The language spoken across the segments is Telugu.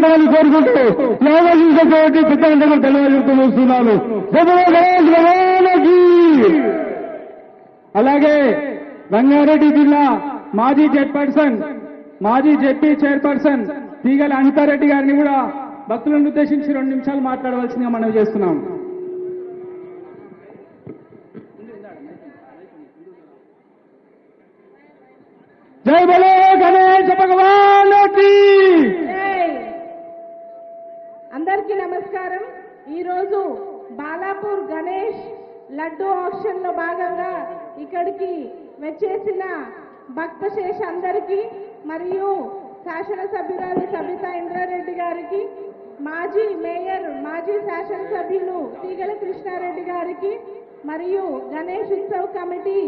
ఉండాలని కోరుకుంటూ యావజీసేటువంటి పెద్దలందరూ తెలియజేస్తూ వస్తున్నాను. అలాగే రంగారెడ్డి జిల్లా మాజీ జెడ్పీ చైర్పర్సన్ తీగల అనితారెడ్డి గారిని కూడా భక్తులను ఉద్దేశించి 2 నిమిషాలు మాట్లాడవలసిందిగా మనవి చేస్తున్నాం. జై బలో గణేశ భగవాన్ కి జై. అందరికీ నమస్కారం. ఈరోజు బాలాపూర్ గణేష్ లడ్డు ఆక్షన్ లో భాగంగా ఇక్కడికి వచ్చేసిన భక్తశేష అందరికీ మరియు శాసనసభ్యురాలు సబితా ఇంద్రారెడ్డి గారికి, మాజీ మేయర్ మాజీ శాసనసభ్యులు తీగల కృష్ణారెడ్డి గారికి మరియు గణేష్ ఉత్సవ్ కమిటీ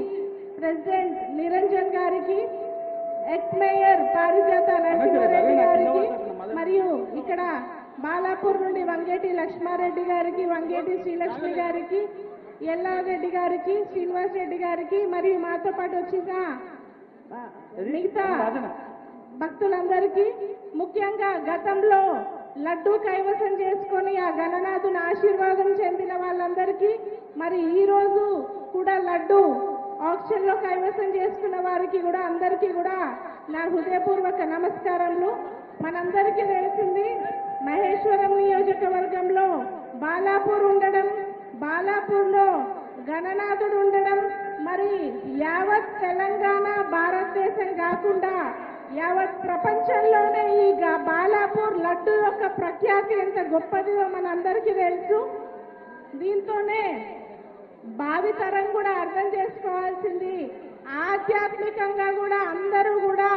ప్రెసిడెంట్ నిరంజన్ గారికి, ఎక్స్ మేయర్ పారిజాత నరసింహారెడ్డి గారికి మరియు ఇక్కడ బాలాపూర్ నుండి వంగేటి లక్ష్మారెడ్డి గారికి, వంగేటి శ్రీలక్ష్మి గారికి, ఎల్లారెడ్డి గారికి, శ్రీనివాస్ రెడ్డి గారికి మరియు మాతో పాటు వచ్చిన మిగతా భక్తులందరికీ, ముఖ్యంగా గతంలో లడ్డూ కైవసం చేసుకొని ఆ గణనాథుని ఆశీర్వాదం చెందిన వాళ్ళందరికీ, మరి ఈ రోజు కూడా లడ్డూ ఆక్షన్ లో కైవసం చేసుకున్న వారికి కూడా అందరికీ కూడా నా హృదయపూర్వక నమస్కారములు. మనందరికీ తెలిసింది మహేశ్వరం నియోజకవర్గంలో బాలాపూర్ ఉండడం, బాలాపూర్లో గణనాథుడు ఉండడం, మరి యావత్ తెలంగాణ భారతదేశం కాకుండా యావత్ ప్రపంచంలోనే ఈ బాలాపూర్ లడ్డు యొక్క ప్రఖ్యాతి ఎంత గొప్పదిదో మనందరికీ తెలుసు. దీంతోనే భావితరం కూడా అర్థం చేసుకోవాల్సింది, ఆధ్యాత్మికంగా కూడా అందరూ కూడా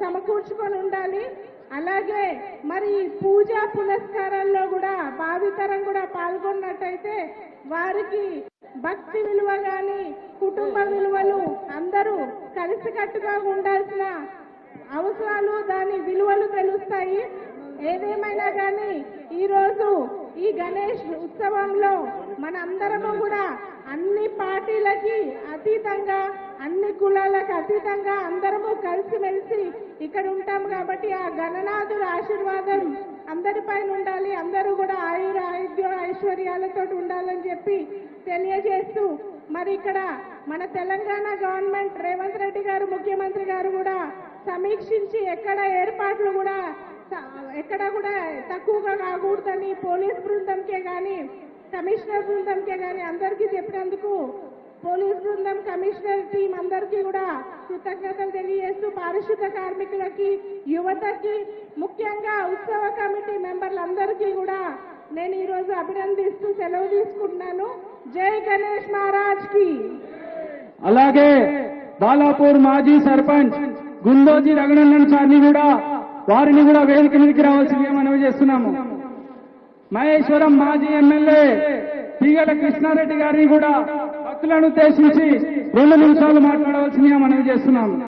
సమకూర్చుకొని ఉండాలి. అలాగే మరి పూజా పునస్కారాల్లో కూడా భావితరం కూడా పాల్గొన్నట్టయితే వారికి భక్తి విలువ గాని కుటుంబ విలువలు అందరూ కలిసికట్టుగా ఉండాల్సిన అవసరాలు దాని విలువలు తెలుస్తాయి. ఏదేమైనా కానీ ఈరోజు ఈ గణేష్ ఉత్సవంలో మనందరము కూడా అన్ని పార్టీలకి అతీతంగా, అన్ని కులాలకు అతీతంగా అందరము కలిసిమెలిసి ఇక్కడ ఉంటాం కాబట్టి ఆ గణనాథుల ఆశీర్వాదం అందరిపైన ఉండాలి. అందరూ కూడా ఆయుర ఐశ్వర్యాలతో ఉండాలని చెప్పి తెలియజేస్తూ, మరి ఇక్కడ మన తెలంగాణ గవర్నమెంట్ రేవంత్ రెడ్డి గారు ముఖ్యమంత్రి గారు కూడా సమీక్షించి ఎక్కడ ఏర్పాట్లు కూడా ఎక్కడ కూడా తక్కువగా కాకూడదని పోలీస్ బృందంకే కానీ కమిషనర్ బృందంకే కానీ అందరికీ చెప్పినందుకు పోలీస్ బృందం కమిషనర్ టీం అందరికీ కూడా కృతజ్ఞతలు తెలియజేస్తూ, పారిశుద్ధ కార్మికులకి, యువతకి, ముఖ్యంగా ఉత్సవ కమిటీ మెంబర్లందరికీ కూడా నేను ఈరోజు అభినందిస్తూ సెలవు తీసుకుంటున్నాను. జై గణేష్ మహారాజ్ కి. అలాగే బాలాపూర్ మాజీ సర్పంచ్ గుండోజీ రఘునందన్ సార్ని కూడా వారిని కూడా వేదిక మీదకి రావాల్సిందిగా మనవి చేస్తున్నాము. మహేశ్వరం మాజీ ఎమ్మెల్యే తీగల కృష్ణారెడ్డి గారిని కూడా భక్తులను ఉద్దేశించి 2 నిమిషాలు మాట్లాడవలసిందిగా మనవి చేస్తున్నాము.